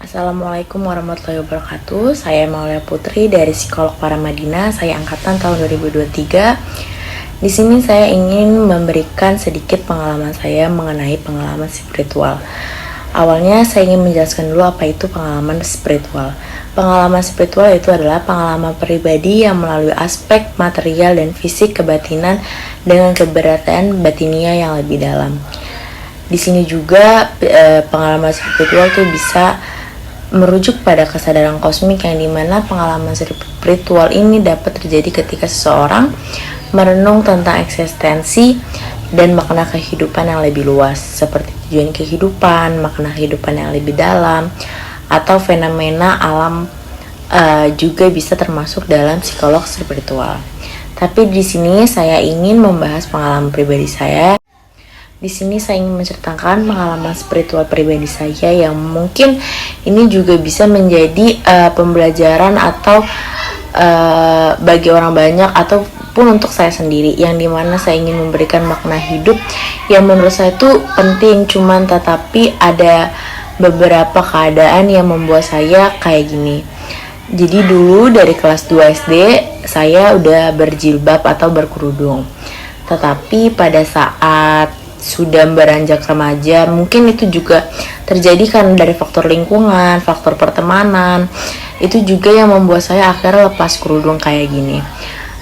Assalamualaikum warahmatullahi wabarakatuh. Saya Maulia Putri dari Psikolog Paramadina. Saya angkatan tahun 2023. Di sini saya ingin memberikan sedikit pengalaman saya mengenai pengalaman spiritual. Awalnya saya ingin menjelaskan dulu apa itu pengalaman spiritual. Pengalaman spiritual itu adalah pengalaman pribadi yang melalui aspek material dan fisik kebatinan dengan keberadaan batinia yang lebih dalam. Di sini juga pengalaman spiritual itu bisa merujuk pada kesadaran kosmik yang dimana pengalaman spiritual ini dapat terjadi ketika seseorang merenung tentang eksistensi dan makna kehidupan yang lebih luas, seperti tujuan kehidupan, makna kehidupan yang lebih dalam, atau fenomena alam juga bisa termasuk dalam psikolog spiritual. Tapi di sini saya ingin membahas pengalaman pribadi saya. Di sini saya ingin menceritakan pengalaman spiritual pribadi saya yang mungkin ini juga bisa menjadi pembelajaran atau bagi orang banyak ataupun untuk saya sendiri, yang dimana saya ingin memberikan makna hidup yang menurut saya itu penting. Cuman tetapi ada beberapa keadaan yang membuat saya kayak gini. Jadi dulu dari kelas 2 SD saya udah berjilbab atau berkerudung. Tetapi pada saat sudah beranjak remaja, mungkin itu juga terjadi karena dari faktor lingkungan, faktor pertemanan, itu juga yang membuat saya akhirnya lepas kerudung kayak gini.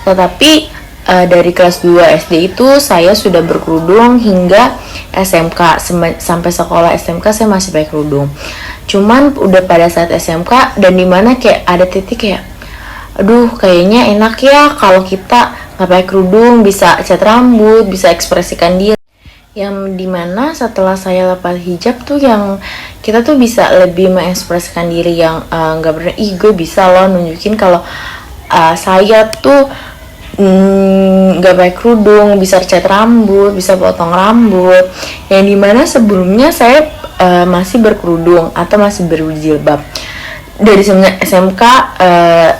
Tetapi dari kelas 2 SD itu saya sudah berkerudung hingga SMK. Sampai sekolah SMK saya masih pakai kerudung. Cuman udah pada saat SMK dan dimana kayak ada titik kayak, aduh kayaknya enak ya kalau kita nggak pakai kerudung, bisa cat rambut, bisa ekspresikan diri. Yang dimana setelah saya lepas hijab tuh yang kita tuh bisa lebih mengekspresikan diri yang nggak pernah, gue bisa loh nunjukin kalau saya tuh nggak pakai kerudung, bisa cat rambut, bisa potong rambut. Yang dimana sebelumnya saya masih berkerudung atau masih berjilbab. Dari SMK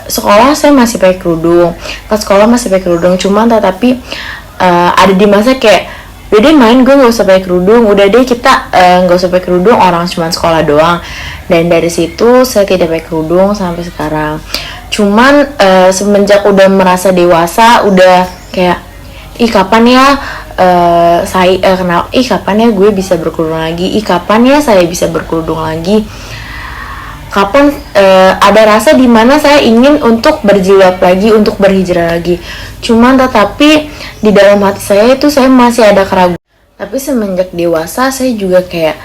sekolah saya masih pakai kerudung, ke sekolah masih pakai kerudung. Cuman tetapi ada di masa kayak udah deh main, gue gak usah pakai kerudung, udah deh kita gak usah pakai kerudung, orang cuma sekolah doang. Dan dari situ saya tidak pakai kerudung sampai sekarang. Cuman semenjak udah merasa dewasa, udah kayak kapan ya kapan ya gue bisa berkerudung lagi, kapan ya saya bisa berkerudung lagi, kapan ada rasa dimana saya ingin untuk berjilbab lagi, untuk berhijrah lagi. Cuman tetapi di dalam hati saya itu saya masih ada keraguan. Tapi semenjak dewasa saya juga kayak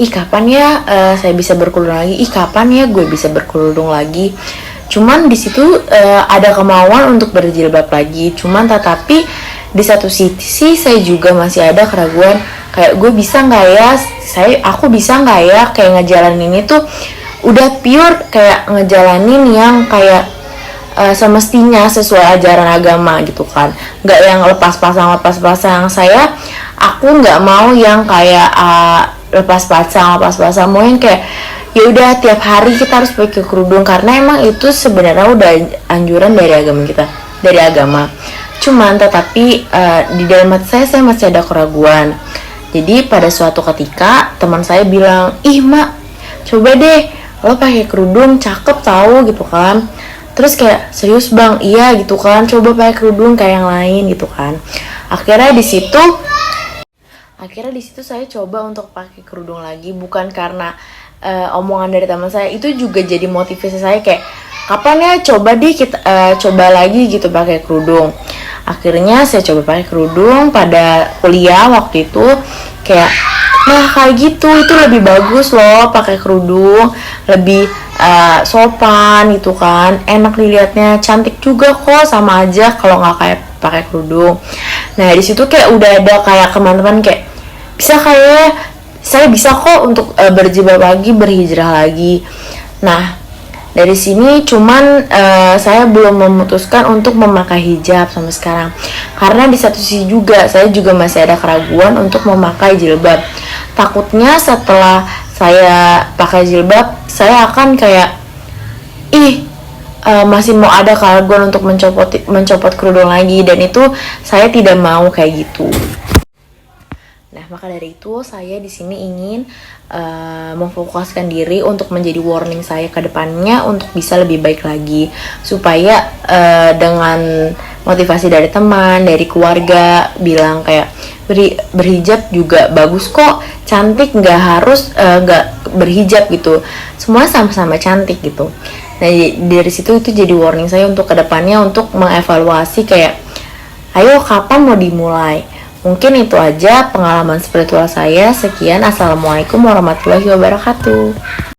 kapan ya saya bisa berkerudung lagi, kapan ya gue bisa berkerudung lagi. Cuman di situ ada kemauan untuk berjilbab lagi. Cuman tetapi di satu sisi saya juga masih ada keraguan, kayak gue bisa nggak ya, aku bisa nggak ya kayak ngejalanin itu udah pure kayak ngejalanin yang kayak semestinya sesuai ajaran agama gitu kan, nggak yang lepas pasang. Aku nggak mau yang kayak lepas pasang, mau yang kayak ya udah tiap hari kita harus pakai kerudung, karena emang itu sebenarnya udah anjuran dari agama kita, dari agama. Cuman tetapi di dalam hati saya masih ada keraguan. Jadi pada suatu ketika teman saya bilang, mak coba deh lo pakai kerudung, cakep tahu gitu kan. Terus kayak, serius bang? Iya gitu kan, coba pakai kerudung kayak yang lain gitu kan. Akhirnya di situ saya coba untuk pakai kerudung lagi, bukan karena omongan dari teman saya, itu juga jadi motivasi saya kayak, kapan ya coba deh kita coba lagi gitu pakai kerudung. Akhirnya saya coba pakai kerudung pada kuliah waktu itu, kayak nah kayak gitu itu lebih bagus loh pakai kerudung, lebih sopan gitu kan, enak dilihatnya, cantik juga kok, sama aja kalau nggak kayak pakai kerudung. Nah di situ kayak udah ada kayak teman-teman kayak saya bisa kok untuk berjilbab lagi, berhijrah lagi. Nah dari sini cuman saya belum memutuskan untuk memakai hijab sampai sekarang, karena di satu sisi juga saya juga masih ada keraguan untuk memakai jilbab. Takutnya setelah saya pakai jilbab saya akan kayak masih mau ada keraguan untuk mencopot kerudung lagi, dan itu saya tidak mau kayak gitu. Nah, maka dari itu saya di sini ingin memfokuskan diri untuk menjadi warning saya ke depannya untuk bisa lebih baik lagi, supaya dengan motivasi dari teman, dari keluarga bilang kayak berhijab juga bagus kok, cantik, nggak harus nggak berhijab gitu, semua sama-sama cantik gitu. Nah, dari situ itu jadi warning saya untuk kedepannya untuk mengevaluasi kayak ayo kapan mau dimulai. Mungkin itu aja pengalaman spiritual saya. Sekian, assalamualaikum warahmatullahi wabarakatuh.